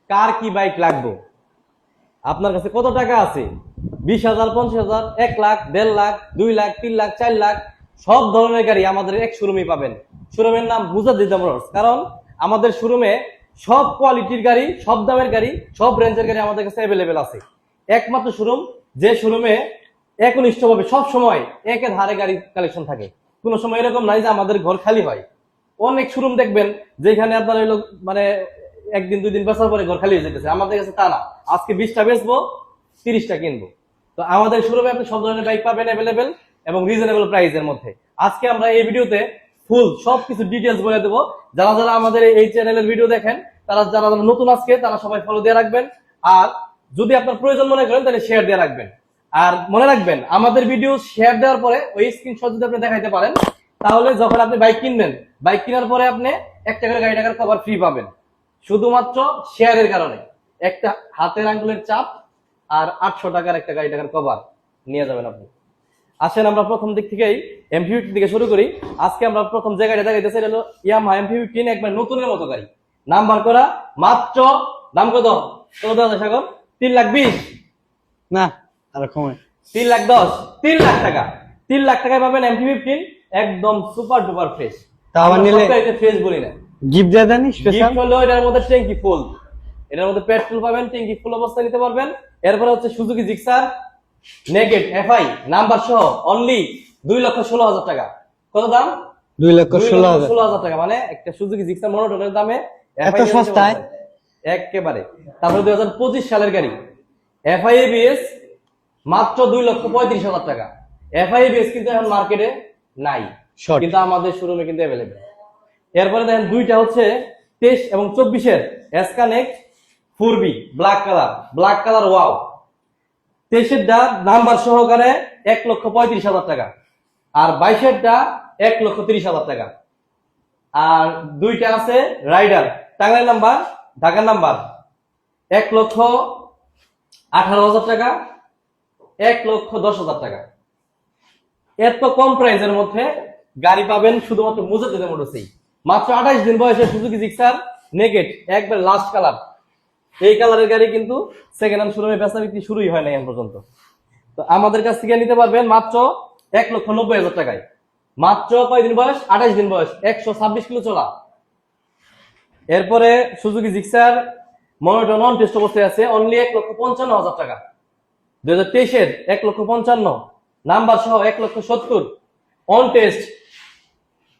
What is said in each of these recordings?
কার কি বাইক লাগবে, আপনার কাছে কত টাকা আছে, 20,000, 50,000, 1 লাখ, 1.5 লাখ, 2 লাখ, 3 লাখ, 4 লাখ, সব ধরনের গাড়ি আমাদের এক শোরুমে পাবেন। শোরুমের নাম মুজাদ্দিদ মোটরস। কারণ আমাদের শোরুমে সব কোয়ালিটির গাড়ি, সব দামের গাড়ি, সব রেঞ্জের গাড়ি আমাদের কাছে অ্যাভেলেবেল আছে। একমাত্র শোরুম যে শোরুমে একনিষ্ঠভাবে সব সময় একের হারে গাড়ি কালেকশন থাকে। কোনো সময় এরকম নাই যে আমাদের ঘর খালি হয়। অনেক শোরুম দেখবেন যেখানে আপনার হইলো মানে একদিন 2 দিন বেচার পরে ঘর খালি হয়ে যেতেছে। আমাদের কাছে তা না, আজকে 20টা বেচবো, 30টা কিনবো। তো আমাদের শোরুমে আপনি সব ধরনের বাইক পাবেন অ্যাভেলেবেল এবং রিজনেবল প্রাইসের মধ্যে। আজকে আমরা এই ভিডিওতে ফুল সবকিছু ডিটেলস বলে দেবো। যারা যারা আমাদের এই চ্যানেলের ভিডিও দেখেন, তারা যারা নতুন আজকে, তারা সবাই ফলো দিয়ে রাখবেন। আর যদি আপনার প্রয়োজন মনে করেন তাহলে শেয়ার দিয়ে রাখবেন। আর মনে রাখবেন, আমাদের ভিডিও শেয়ার দেওয়ার পরে ওই স্ক্রিনশট যদি আপনি দেখাইতে পারেন, তাহলে যখন আপনি বাইক কিনবেন, বাইক কেনার পরে আপনি 1 টাকার গাড়ি টাকার কভার ফ্রি পাবেন, শুধুমাত্র শেয়ারের কারণে। একটা হাতের আঙ্গুলের চাপ আর 800 টাকার একটা গাড়ি টাকার কভার নিয়ে যাবেন আপনি। আসেন আমরা প্রথম দিক থেকেই M50 থেকে শুরু করি। আজকে আমরা প্রথম যে গাড়িটা দেখাইতেছি এটা হলো ইয়ামাহা M50, একবার নতুনের মতো গাড়ি, নাম্বার করা। মাত্র দাম কত দাদা সাগর? 3,20,000 না, আর কমে 3,10,000, 3 লাখ টাকা। 3 লাখ টাকায় পাবেন M50, একদম সুপার ডুপার ফ্রেশ। তা আবার নিলে ফ্রেশ বলি না, গিফট দিয়ে দেন স্পেশাল। গিফট হলো এটার মধ্যে ট্যাঙ্কি ফুল, এটার মধ্যে পেট্রোল পাবেন, ট্যাঙ্কি ফুল অবস্থায় নিতে পারবেন। এরপরে হচ্ছে সুজুকি জিক্সার নেগেট FI নাম্বার সহ অনলি 2,16,000 টাকা। কত দাম? 2,16,000 টাকা। মানে একটা সুজুকি জিক্সার মনোটনের দামে এত সস্তায় একেবারে। তারপরে 2025 সালের গাড়ি FI ABS মাত্র 2,35,000 টাকা। FI ABS কিন্তু এখন মার্কেটে নাই, কিন্তু আমাদের শোরুমে কিন্তু অ্যাভেলেবেল। এরপরে দেখেন দুইটা হচ্ছে 23 এবং 24-এর S-Connect 4B black colour wow. 23-এরটা নাম্বার সহকারে 1,35,000 টাকা, আর 22-এরটা 1,30,000 টাকা। আর দুইটা আছে রাইডার, টাঙ্গাইল নাম্বার, ঢাকার নাম্বার, 1,18,000 টাকা, 1,10,000 টাকা। এত কম প্রাইসের মধ্যে গাড়ি পাবেন শুধুমাত্র মুজাদ্দিদ মোটরসেই। মাত্র 28 দিন বয়সে সুজুকি জিক্সার নেগেট, একবার লাস্ট কালার। এই কালারের গাড়ি কিন্তু সেকেন্ড হ্যান্ড শোরুমে বেচা বিক্রি শুরুই হয় না এখন পর্যন্ত। তো আমাদের কাছ থেকে নিতে পারবেন মাত্র 1,90,000 টাকায়। মাত্র কয়দিন বয়স? 28 দিন বয়স, 126 কিলো চলা। এরপরে Suzuki Gixxer monotone on test অবস্থায় আছে, অনলি 1,55,000 টাকা। 2023-এর 1,55,000 নাম্বার সহ 1,70,000 on test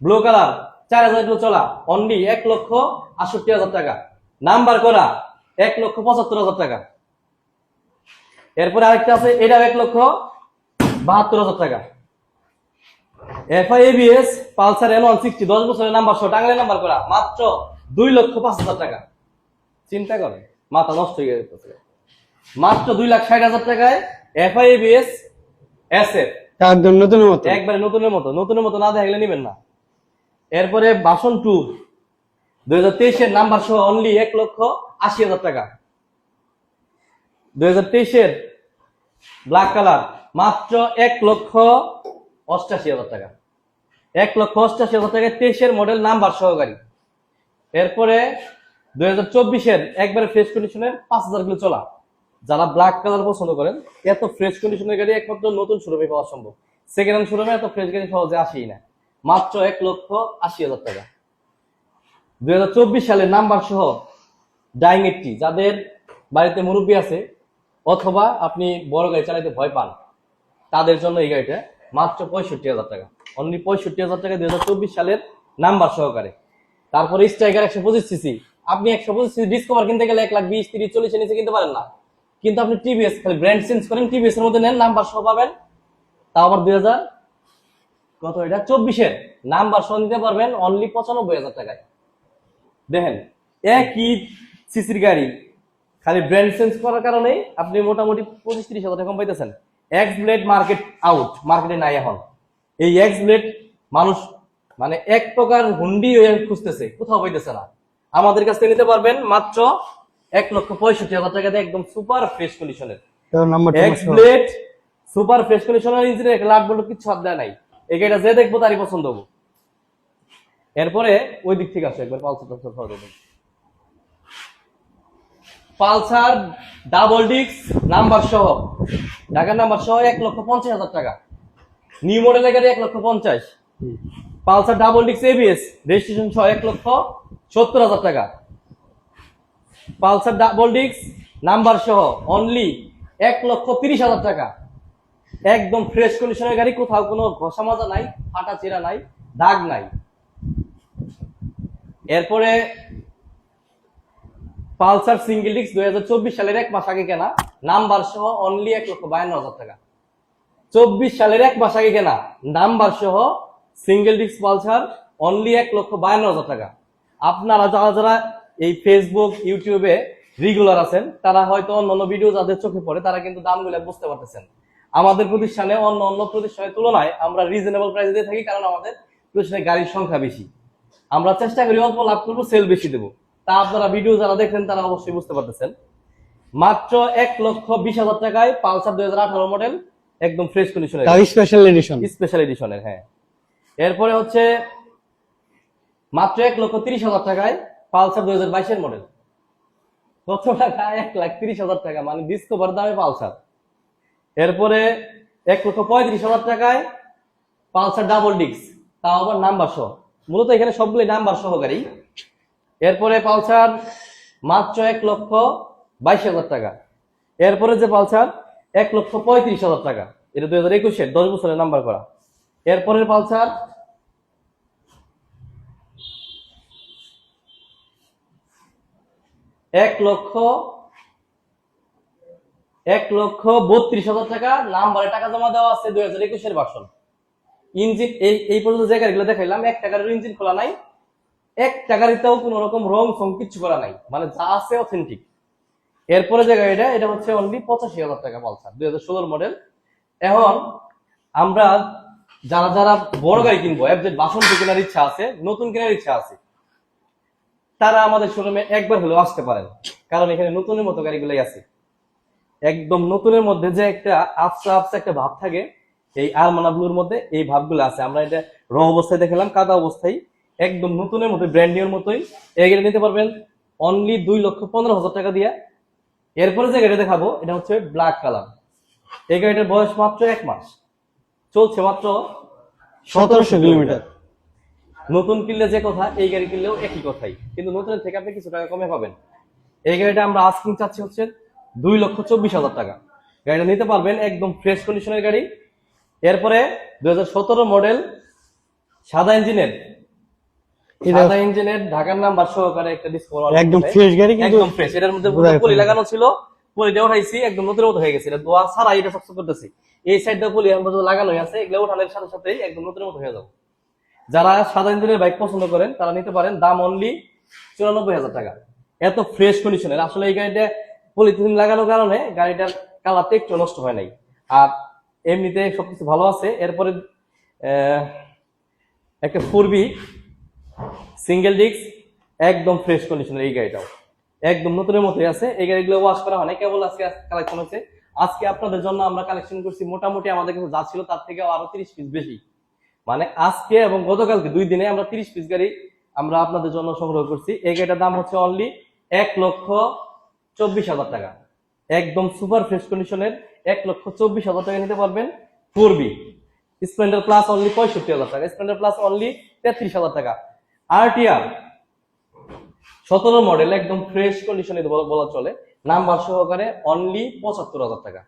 blue colour, 4,000 kilo চলা, অনলি 1,68,000 টাকা। নাম্বার করা 1,75,000 টাকা। এরপরে আরেকটা আছে, এটাও 1,72,000 টাকা। FI ABS পালসার N160 10 বছরের নাম্বার সহ টাঙ্গাইল নাম্বার করা, মাত্র 2,05,000 টাকা। চিন্তা করেন, মাথা নষ্ট হয়ে গেছে। মাত্র 2,60,000 টাকায় FI ABS SF, একদম নতুনের মতো, একবারে নতুনের মতো না দেখলে নিবেন না। এরপরে বাসন 2 2023-এর নাম্বার সহ অনলি 1,80,000 টাকা। 2023-এর ব্ল্যাক কালার, মাত্র 1,88,000 টাকা। 1,88,000 টাকায় 23-এর মডেল নাম্বার সহ গাড়ি। এরপরে 2024-এর একবারে ফ্রেশ কন্ডিশনের 5,000 কিলো চলা। যারা ব্ল্যাক কালার পছন্দ করেন, এত ফ্রেশ কন্ডিশনের গাড়ি একমাত্র নতুন শোরুমে পাওয়া সম্ভব। সেকেন্ড হ্যান্ড শোরুমে এত ফ্রেশ গাড়ি সহজে আসেই না। মাত্র 1,80,000 টাকা। 2024 সালের নাম্বার সহ ডাইং 80, যাদের বাড়িতে মুরব্বী আছে অথবা আপনি বড় গাড়ি চালাইতে ভয় পান, তাদের জন্য এই গাড়িটা মাত্র 65,000 টাকা। অনলি 65,000 টাকা 2024 সালের নাম্বার সহকারে। তারপরে স্ট্রাইকার 125 সিসি, আপনি 125 সিসি ডিসকভার কিনতে গেলে 1,20,000, 30,000, 40,000 নিচে কিনতে পারেন না। কিন্তু আপনি টিভিএস খালি ব্র্যান্ড চেঞ্জ করেন, টিভিএস এর মধ্যে নেন, নাম্বার সহ পাবেন। তাও আবার 2024-এর নাম্বার সহ নিতে পারবেন অনলি 95,000 টাকায়। দেখেন, একই সিসির গাড়ি খালি ব্র্যান্ড চেঞ্জ করার কারণে আপনি মোটামুটি 25-30,000 টাকা কম পাইতেছেন। এক্স ব্লেড মার্কেট আউট, মার্কেটে নাই এখন। এই এক্স ব্লেড মানুষ মানে এক প্রকার হুন্ডি হয়ে খুঁজতেছে, কোথাও পাইতেছে না। আমাদের কাছ থেকে নিতে পারবেন মাত্র 1,65,000 টাকাতে, একদম সুপার ফ্রেশ কন্ডিশনের এক্স ব্লেড, সুপার ফ্রেশ কন্ডিশনের ইঞ্জিনের, এক লাখ বলতে কিছু হাত দেয় নাই। এই গাড়িটা যে দেখবো তারই পছন্দ হবো। এরপরে ওই দিক থেকে আসে একবার পালসার টালসার খাওয়া দেবেন। পালসার ডাবল ডিস্ক নাম্বার সহ, ঢাকার নাম্বার সহ 1,50,000 টাকা। নিউ মডেলের গাড়ি 1,50,000। Pulsar double disc ABS registration সহ 1,70,000 টাকা। পালসার ডাবল ডিস্ক নাম্বার সহ অনলি 1,30,000 টাকা। একদম ফ্রেশ কন্ডিশনের গাড়ি, কোথাও কোনো ঘষা মাজা নাই, ফাটা চেরা নাই, দাগ নাই। এরপরে পালসার সিঙ্গেল ডিস্ক 2024 সালের 1 মাস আগে কেনা, নাম্বার সহ অনলি 1,52,000 টাকা। 24 সালের 1 মাস আগে কেনা, নাম্বার সহ সিঙ্গেল ডিস্ক পালসার অনলি 1,52,000 টাকা। আপনারা যারা যারা এই ফেসবুক ইউটিউবে রেগুলার আছেন, তারা হয়তো অন্যান্য ভিডিও যাদের চোখে পড়ে তারা কিন্তু দামগুলো বুঝতে পারতেছেন। আমাদের প্রতিষ্ঠানে অন্য প্রতিষ্ঠানের তুলনায় আমরা রিজনেবল প্রাইসে দিয়ে থাকি, কারণ আমাদের প্রতিষ্ঠানে গাড়ির সংখ্যা বেশি। আমরা চেষ্টা করি অল্প লাভ করবো, সেল বেশি দেবো। তা আপনারা ভিডিও যারা দেখেন তারা অবশ্যই বুঝতে পারতেছেন। মাত্র 1,20,000 টাকায় পালসার 2018 মডেল, একদম ফ্রেশ কন্ডিশনের, স্পেশাল এডিশন। স্পেশাল এডিশনের, হ্যাঁ। এরপরে হচ্ছে মাত্র 1,30,000 টাকায় পালসার 2022 মডেল। কত টাকা? 1,30,000 টাকা, মানে ডিসকভার দামে পালসার। এরপরে 1,35,000 টাকায় পালসার ডাবল ডিস্ক, তাও আবার নাম্বার সহ। মূলত এখানে সবগুলো নাম্বার সহ গাড়ি। এরপরে পালসার মাত্র 1,22,000 টাকা। এরপরে যে পালসার 1,35,000 টাকা, এটা 2021 10 বছরের নাম্বার করা। এরপরের পালসার 1,32,000 টাকা, নাম্বারে টাকা জমা দেওয়া আছে 2021 ভার্সন। ইঞ্জিন এই পর্যন্ত যে গাড়িগুলো দেখাইলাম, 1 টাকার ইঞ্জিন খোলা নাই, 1 টাকারিতেও কোন রকম রং সং কিচ্ছু করা নাই, মানে যা আছে অথেন্টিক। এরপরে যে গাড়িটা, এটা হচ্ছে অনলি 85,000 টাকা পালসার 2016 মডেল। এখন আমরা যারা যারা বড় গাড়ি কিনবো, এফজেড 62 কেনার ইচ্ছা আছে, নতুন কেনার ইচ্ছা আছে, তারা আমাদের শোরুমে একবার হলেও আসতে পারেন, কারণ এখানে নতুনের মতো গাড়িগুলাই আছে। একদম নতুনের মধ্যে যে একটা আফসা আফসা একটা ভাব থাকে, এই আরমানা ব্লুর মধ্যে এই ভাবগুলো আছে। আমরা এটা র অবস্থায় দেখালাম, কাদা অবস্থায় একদম নতুনের মতো, ব্র্যান্ড নিউর মতোই। এই গাড়ি নিতে পারবেন অনলি 2,15,000 টাকা দিয়ে। এরপরে যে গাড়ি দেখাবো, এটা হচ্ছে ব্ল্যাক কালার। এই গাড়িটার বয়স মাত্র 1 মাস, চলছে মাত্র 1700 কিলোমিটার। নতুন কিনলে যে কথা, এই গাড়ি কিনলেও একই কথাই, কিন্তু নতুনের থেকে আপনি কিছু টাকা কমে পাবেন। এই গাড়িটা আমরা আস্কিং চাচ্ছি হচ্ছে 2,24,000 টাকা। গাড়িটা নিতে পারবেন, একদম ফ্রেশ কন্ডিশনের গাড়ি। এরপরে 2017 মডেল, সাদা ইঞ্জিনের, ঢাকার নাম্বার সহকারে একটা ডিসকভার, একদম ফ্রেশ গাড়ি, কিন্তু একদম ফ্রেশ। এটার মধ্যে পলি লাগানো ছিল, পলিটা উঠাইছি, একদম নতুনের মতো হয়ে গেছে। এটা দোয়া ছাড়া এটা সবসময় করতেছি। এই সাইডটা পলি আমরা লাগানোই আছে, এগুলো ওঠানোর সাথে সাথে একদম নতুনের মতো হয়ে যাবে। যারা সাদা ইঞ্জিনের বাইক পছন্দ করেন তারা নিতে পারেন, দাম অনলি 94,000 টাকা। এত ফ্রেশ কন্ডিশনের। আসলে এই গাড়িটা পলিথিন লাগানোর কারণে গাড়িটার কালারটা একটু নষ্ট হয় নাই, আর এমনিতে সবকিছু ভালো আছে। এরপরে একটা 4B সিঙ্গেল ডিস্ক, একদম ফ্রেশ কন্ডিশনের। এই গাড়িটাও একদম নতুনের মতোই আছে। এই গাড়িগুলো ওয়াশ করা হয় না, কেবল আজকে কালেকশন হচ্ছে। আজকে আপনাদের জন্য আমরা কালেকশন করছি মোটামুটি আমাদের কাছে যা ছিল তার থেকে আরো 30 পিস বেশি। মানে আজকে এবং গতকালকে 2 দিনে আমরা 30 পিস গাড়ি আমরা আপনাদের জন্য সংগ্রহ করছি। এই গাড়িটার দাম হচ্ছে অনলি 1,24,000 টাকা। একদম সুপার ফ্রেশ কন্ডিশনের 1,24,000 টাকা নিতে পারবেন। 4B স্প্লেন্ডার প্লাস অনলি 65,000 টাকা, স্প্লেন্ডার প্লাস অনলি 33,000 টাকা। আরটিআর 17 মডেল, একদম ফ্রেশ কন্ডিশনে বলা চলে, নাম্বার সহকারে অনলি 75,000 টাকা।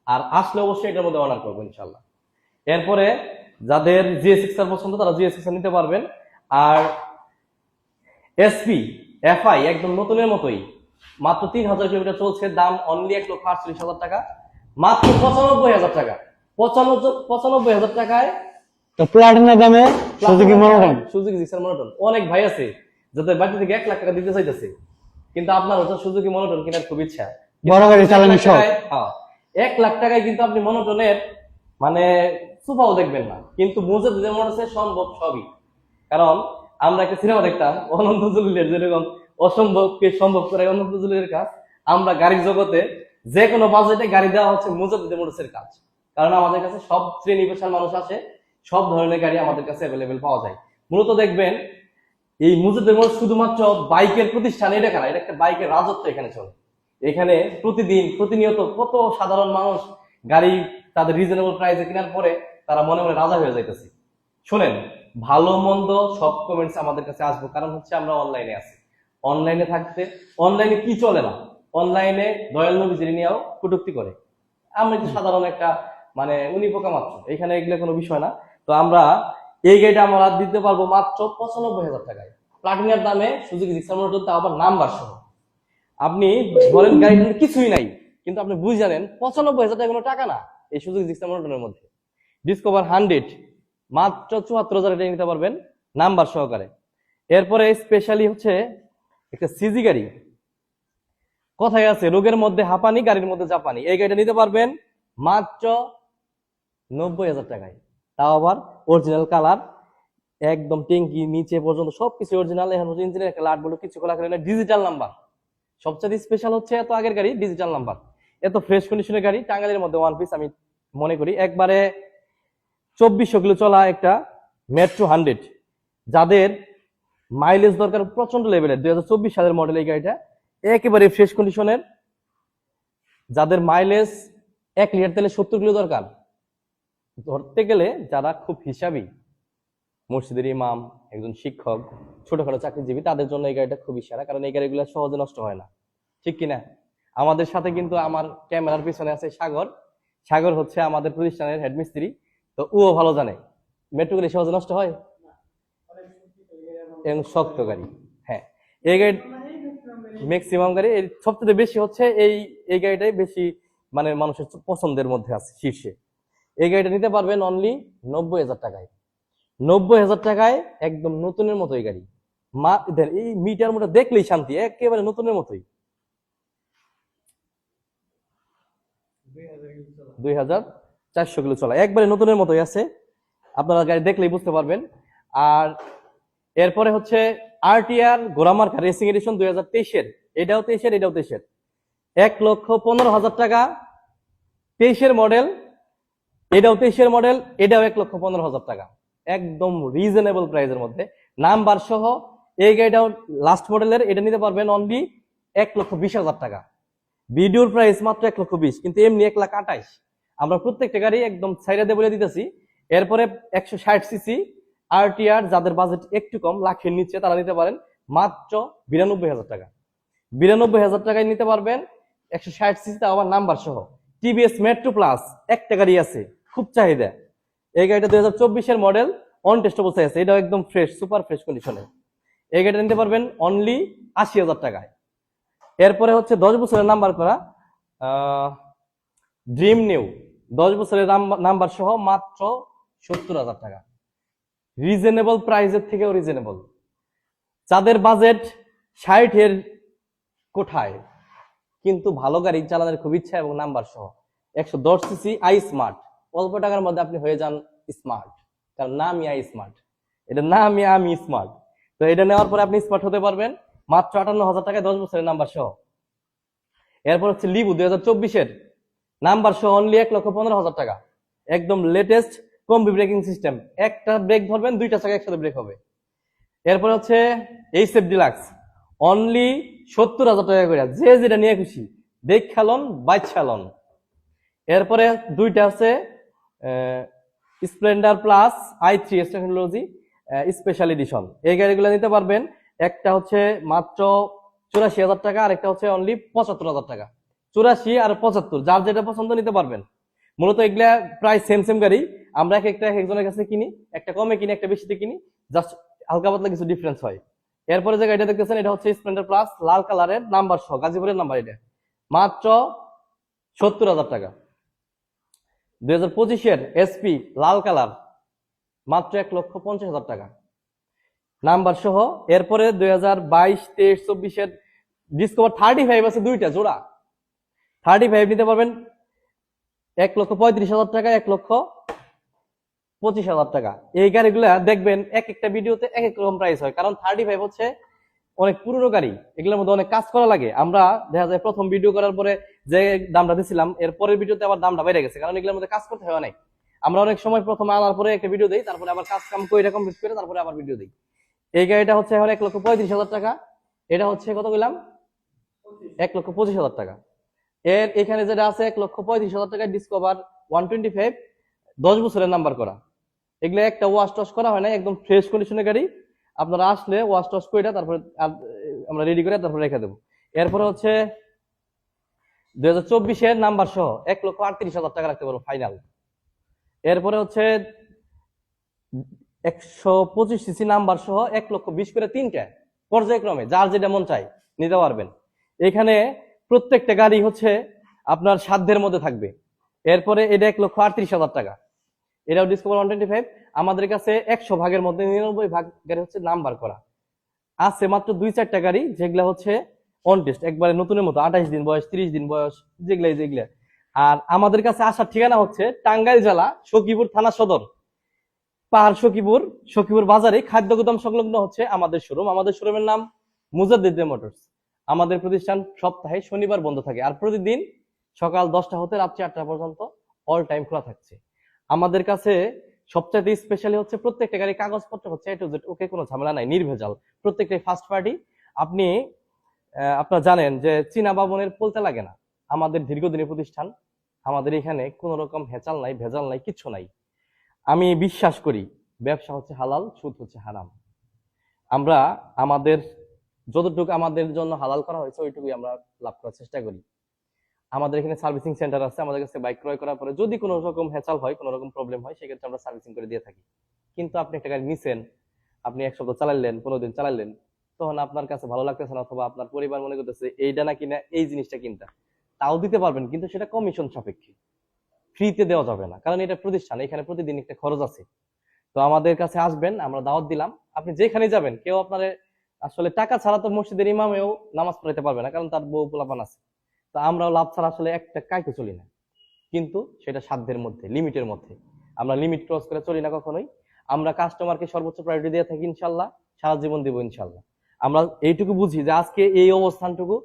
আর আসলে অবশ্যই এটার মধ্যে অর্ডার করবো ইনশাল্লাহ। এরপরে যাদের GS6 পছন্দ তারা GS6 নিতে পারবেন। আর এসপি এফআই একদম নতুনের মতোই, মাত্র 3,000 কিলোমিটার চলছে, দাম অনলি 1,48,000 টাকা, মাত্র 95,000 টাকা। 95,000 টাকায় তো প্লাটিনা দামে Suzuki monotone, Suzuki Gixxer monotone. অনেক ভাই আছে যাদের বাড়ি থেকে 1 লাখ টাকা দিতে চাইতেছে, কিন্তু আপনার হচ্ছে সুজুকি মনোটন কেনার খুব ইচ্ছা, বড় গাড়ি চালানো সব। 1 লাখ টাকায় কিন্তু আপনি মনোটনের মানে সুপাও দেখবেন না, কিন্তু বুঝে যেমন আছে সম্ভব সবই। কারণ আমরা একটা সিনেমা দেখতাম অনন্ত জলিলের, যেরকম অসম্ভবকে সম্ভব করে অনন্ত জলিলের কাজ, আমরা গাড়ির জগতে যে কোনো বাজেটে গাড়ি দেওয়া হচ্ছে মুজাদ্দিদ মোটরসের কাজ। কারণ আমাদের কাছে সব শ্রেণী পেশার মানুষ আসে, সব ধরনের গাড়ি আমাদের কাছে অ্যাভেলেবেল পাওয়া যায়। মূলত দেখবেন এই মুজাদ্দিদ মোটরস শুধুমাত্র বাইকের প্রতিষ্ঠান এটা কেনা, এটা একটা বাইকের রাজত্ব এখানে চলে। এখানে প্রতিনিয়ত কত সাধারণ মানুষ গাড়ি তাদের রিজনেবল প্রাইসে কেনার পরে তারা মনে মনে রাজা হয়ে যাইতেছে। শোনেন, ভালো মন্দ সব কমেন্টস আমাদের কাছে আসবো, কারণ হচ্ছে আমরা অনলাইনে আছি। অনলাইনে থাকতে অনলাইনে কি চলে না, অনলাইনে দয়াল নবীজির নিয়েও কটূক্তি করে। আমরা তো সাধারণ একটা মানে উনি পোকা মাত্র, এখানে এগুলো কোনো বিষয় না। তো আমরা এই গাড়িটা আমরা দিতে পারবো মাত্র 95,000 টাকায়। প্লাটিনার দামে সুজুকি জিক্সার মোটর, তা আবার নাম্বার সহ। আপনি বলেন গাড়িটার কিছুই নাই, কিন্তু আপনি বুঝে জানেন 95,000 টাকা কোনো টাকা না এই সুজুকি জিক্সার মোটরের মধ্যে। ডিসকভার 100 মাত্র 74,000 টাকা নিতে পারবেন নাম্বার সহকারে। এরপরে স্পেশালি হচ্ছে একটা সিজি গাড়ি, কথায় আছে রোগের মধ্যে হাঁপানি গাড়ির মধ্যে জাপানি। এই গাড়িটা নিতে পারবেন মাত্র 90,000 টাকায়, তাও আবার অরিজিনাল কালার, একদম ট্যাঙ্কি নিচে পর্যন্ত সবকিছু অরিজিনাল। এখন ইঞ্জিনের একটা লাট বলে কিছু খোলা করে ডিজিটাল নাম্বার। সবচেয়ে স্পেশাল হচ্ছে এত আগের গাড়ি ডিজিটাল নাম্বার, এত ফ্রেশ কন্ডিশনের গাড়ি টাঙ্গাইলের মধ্যে ওয়ান পিস আমি মনে করি। একবারে 2400 কিলো চলা একটা মেট্রো 100, যাদের মাইলেজ দরকার প্রচন্ড লেভেলের, 2024 সালের মডেল এই গাড়িটা, একেবারে ফ্রেশ কন্ডিশনের, যাদের মাইলেজ 1 লিটার তেলে 70 কিলো দরকার, ধরতে গেলে যারা খুব হিসাবি, মসজিদের ইমাম, একজন শিক্ষক, ছোটখাটো চাকরিজীবী, তাদের জন্য এই গাড়িটা খুবই সেরা, কারণ এই গাড়িগুলো সহজে নষ্ট হয় না, ঠিক কিনা? আমাদের সাথে কিন্তু আমার ক্যামেরার পিছনে আছে সাগর। সাগর হচ্ছে আমাদের প্রতিষ্ঠানের হেডমিস্ত্রি, তো ও ভালো জানে মেট্রো গাড়ি সহজে নষ্ট হয় এবং শক্ত গাড়ি। হ্যাঁ, এই গাড়ি ম্যাক্সিমাম গাড়ি, সবচেয়ে বেশি হচ্ছে এই গাড়িটাই বেশি মানে মানুষের পছন্দের মধ্যে আছে শীর্ষে। এই গাড়িটা নিতে পারবেন অনলি 90,000 টাকায়। 90,000 টাকায় একদম নতুনের মতো এই গাড়ি। এই মিটার মোটা দেখলেই শান্তি, একেবারে নতুনের মতোই। 2,400 কিলো চলা, একবারে নতুনের মতোই আছে, আপনারা গাড়ি দেখলেই বুঝতে পারবেন। আর এরপরে হচ্ছে আরটিআর গোরামার্কা রেসিং এডিশন 2023-এর, এটাও 23-এর 1,15,000 টাকা। 23-এর মডেল, এটাও 23-এর মডেল, এটাও 1,15,000 টাকা, একদম রিজনেবল প্রাইসের মধ্যে নাম্বার সহ। এই গাড়িটাও লাস্ট মডেলের, এটা নিতে পারবেন অনলি 1,20,000 টাকা। ভিডিওর প্রাইস মাত্র 1,20,000, কিন্তু এমনি 1,28,000। আমরা প্রত্যেকটা গাড়ি একদম সাইডে দিয়ে বলে দিতেছি। এরপরে 160 সিসি আরটিআর, যাদের বাজেট একটু কম, লাখের নিচে, তারা নিতে পারেন মাত্র 92,000 টাকা। 92,000 টাকায় নিতে পারবেন 160 সিসি, তা আবার নাম্বার সহ। টিভিএস মেট্রো প্লাস একটা গাড়ি আছে, খুব চাহিদা। এই গাড়িটা 2024-এর মডেল, অন টেস্ট অবস্থায় আছে, এটাও একদম ফ্রেশ, সুপার ফ্রেশ কন্ডিশনে। এই গাড়িটা নিতে পারবেন অনলি 80,000 টাকায়। এরপরে হচ্ছে 10 বছরের নাম্বার করা ড্রিম নিউ, 10 বছরের নাম্বার সহ মাত্র 70,000 টাকা। রিজনেবল প্রাইসের থেকেও রিজনেবল, যাদের বাজেট 60-এর কোঠায় কিন্তু ভালো গাড়ি চালানোর খুব ইচ্ছা এবং নাম্বার সহ, 110 সিসি আই স্মার্ট, অল্প টাকার মধ্যে আপনি হয়ে যান স্মার্ট, কারণ নামই আই স্মার্ট, এটা নামই আমি স্মার্ট। তো এটা নেওয়ার পরে আপনি স্মার্ট হতে পারবেন মাত্র 58,000 টাকায়, 10 বছরের নাম্বার সহ। এরপর হচ্ছে লিবু 2024-এর নাম্বার সহ অনলি 1,15,000 টাকা, একদম লেটেস্ট কম্বি ব্রেকিং সিস্টেম, একটা ব্রেক ধরবেন, দুইটা চাকা একসাথে ব্রেক হবে। এরপর হচ্ছে এইচএফ ডিলাক্স, অনলি 70,000 টাকা করে, যে যেটা নিয়ে খুশি দেখালন বাইছালন। এরপরে দুইটা আছে Splendor plus i3 technology special edition, এই গাড়িগুলো নিতে পারবেন। একটা হচ্ছে মাত্র 84,000 টাকা, আর একটা হচ্ছে অনলি 75,000 টাকা। 84 আর 75, যার যেটা পছন্দ নিতে পারবেন। মূলত এগুলা প্রায় সেম গাড়ি, আমরা একটা একজনের কাছে কিনি, একটা কমে কিনি, একটা বেশিতে কিনি, জাস্ট হালকা পাতলা কিছু ডিফারেন্স হয়। এরপরে যে গাড়িটা দেখতেছেন, এটা হচ্ছে স্প্লেন্ডার প্লাস, লাল কালারের নাম্বার সহ, গাজীপুরের নাম্বার, এটা মাত্র 70,000 টাকা। 2025-এর এসপি লাল কালার, মাত্র 1,50,000 টাকা নাম্বার সহ। এরপরে 2022, 23, 24-এর ডিসকভার 35 আছে, দুইটা জোড়া 35 নিতে পারবেন 1,35,000 টাকা, 1,25,000 টাকা। এই গাড়িগুলা দেখবেন এক একটা ভিডিওতে এক এক রকম প্রাইস হয়, কারণ 35 হচ্ছে অনেক পুরনো গাড়ি, এগুলোর মধ্যে অনেক কাজ করা লাগে। আমরা দেখা যায় প্রথম ভিডিও করার পরে যে দামটা দিছিলাম, এর পরের ভিডিওতে আবার দামটা বেড়ে গেছে, কারণ এগুলোর মধ্যে কাজ করতে হয় অনেক। আমরা অনেক সময় প্রথমে আনার পরে একটা ভিডিও দিই, তারপরে আবার কাজ কাম করে কমপ্লিট করে তারপরে আবার ভিডিও দিই। এই গাড়িটা হচ্ছে এখন 1,35,000 টাকা। এটা হচ্ছে কত বললাম, 1,25,000 টাকা। এর এখানে যেটা আছে 1,35,000 টাকা ডিসকভার 125 10 বছরের নাম্বার করা। এগুলো একটা ওয়াশ টস করা হয় না, একদম ফ্রেশ কন্ডিশনের গাড়ি। আপনারা আসলে ওয়াশ টস করে তারপরে আমরা রেডি করে তারপরে রেখে দেবো। এরপরে হচ্ছে 2024-এর নাম্বার সহ 1,38,000 টাকা রাখতে পারবো ফাইনাল। এরপরে হচ্ছে 125 সিসি নাম্বার সহ 1,20,000 করে তিনটা পর্যায়ক্রমে যার যেটা মন চাই নিতে পারবেন। এখানে প্রত্যেকটা গাড়ি হচ্ছে আপনার সাধ্যের মধ্যে থাকবে। এরপরে এটা 1,38,000 টাকা, এটাও ডিসকভার 125। আমাদের কাছে 100 ভাগের মধ্যে 99 ভাগ গাড়ি হচ্ছে নাম্বার করা আছে, মাত্র 2-4টা গাড়ি যেগুলা হচ্ছে অন টেস্ট, একবারে নতুনের মতো 28 দিন বয়স, 30 দিন বয়স, যেগুলা। আর আমাদের কাছে আসার ঠিকানা হচ্ছে টাঙ্গাইল জেলা সখীপুর থানা সদর, পাহাড় সখীপুর বাজারে খাদ্য গুদাম সংলগ্ন হচ্ছে আমাদের শোরুম। আমাদের শোরুমের নাম মুজাদ্দিদ মোটরস। আমাদের প্রতিষ্ঠান সপ্তাহে শনিবার বন্ধ থাকে, আর প্রতিদিন সকাল 10টা হতে রাত 4টা পর্যন্ত অল টাইম খোলা থাকছে। আমাদের কাছে সবচাইতে স্পেশালি হচ্ছে প্রত্যেকটা গাড়ি কাগজপত্র হচ্ছে A to Z ওকে, কোনো ঝামেলা নাই, নির্ভেজাল, প্রত্যেকটাই ফার্স্ট পার্টি। আপনি আপনারা জানেন যে চীনা বাবনের বলতে লাগে না, আমাদের দীর্ঘদিনের প্রতিষ্ঠান, আমাদের এখানে কোনো রকম হেঁচাল নাই, ভেজাল নাই, কিচ্ছু নাই। আমি বিশ্বাস করি ব্যবসা হচ্ছে হালাল, সুদ হচ্ছে হারাম। আমরা আমাদের যতটুকু আমাদের জন্য হালাল করা হয়েছে ওইটুকুই আমরা লাভ করার চেষ্টা করি। আমাদের এখানে সার্ভিসিং সেন্টার আছে, আমাদের কাছে বাইক ক্রয় করার পরে যদি কোনো রকম হেঁচাল হয়, কোনো রকম প্রবলেম হয়, সেক্ষেত্রে আমরা সার্ভিসিং করে দিয়ে থাকি। কিন্তু আপনি একটা গাড়ি নিছেন, আপনি 1 সপ্তাহ চালালেন, 15 দিন চালালেন, তখন আপনার কাছে ভালো লাগতেছে না, অথবা আপনার পরিবার মনে করতেছে এইটা না কিনা এই জিনিসটা কিনতে, তাও দিতে পারবেন, কিন্তু সেটা কমিশন সাপেক্ষে, ফ্রিতে দেওয়া যাবে না, কারণ এটা প্রতিষ্ঠান, এখানে প্রতিদিন একটা খরচ আছে। তো আমাদের কাছে আসবেন, আমরা দাওয়াত দিলাম। আপনি যেখানে যাবেন, কেউ আপনার আসলে টাকা ছাড়া তো মসজিদের ইমামেও নামাজ পড়াইতে পারবে না, কারণ তার বউ পোলাপান আছে। তো আমরাও লাভ ছাড়া আসলে একটা কাইতে চলি না, কিন্তু সেটা সাধ্যের মধ্যে, লিমিটের মধ্যে। আমরা লিমিট ক্রস করে চলি না কখনোই। আমরা কাস্টমারকে সর্বোচ্চ প্রায়োরিটি দিয়ে থাকি ইনশাল্লাহ, সারা জীবন দিব ইনশাল্লাহ। আমরা এইটুকু বুঝি যে আজকে এই অবস্থানটুকু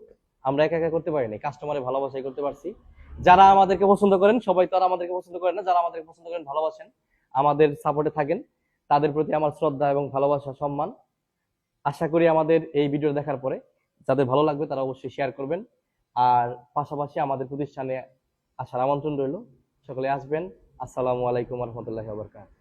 আমরা একা একা করতে পারিনি, কাস্টমারের ভালোবাসাই করতে পারছি। যারা আমাদেরকে পছন্দ করেন, সবাই তো আর আমাদেরকে পছন্দ করেন না, যারা আমাদেরকে পছন্দ করেন, ভালোবাসেন, আমাদের সাপোর্টে থাকেন, তাদের প্রতি আমার শ্রদ্ধা এবং ভালোবাসা, সম্মান। আশা করি আমাদের এই ভিডিও দেখার পরে যাদের ভালো লাগবে তারা অবশ্যই শেয়ার করবেন। আর পাশাপাশি আমাদের প্রতিষ্ঠানে আসার আমন্ত্রণ রইল, সকলে আসবেন। আসসালামু আলাইকুম ওয়া রাহমাতুল্লাহি ওয়া বারাকাতুহু।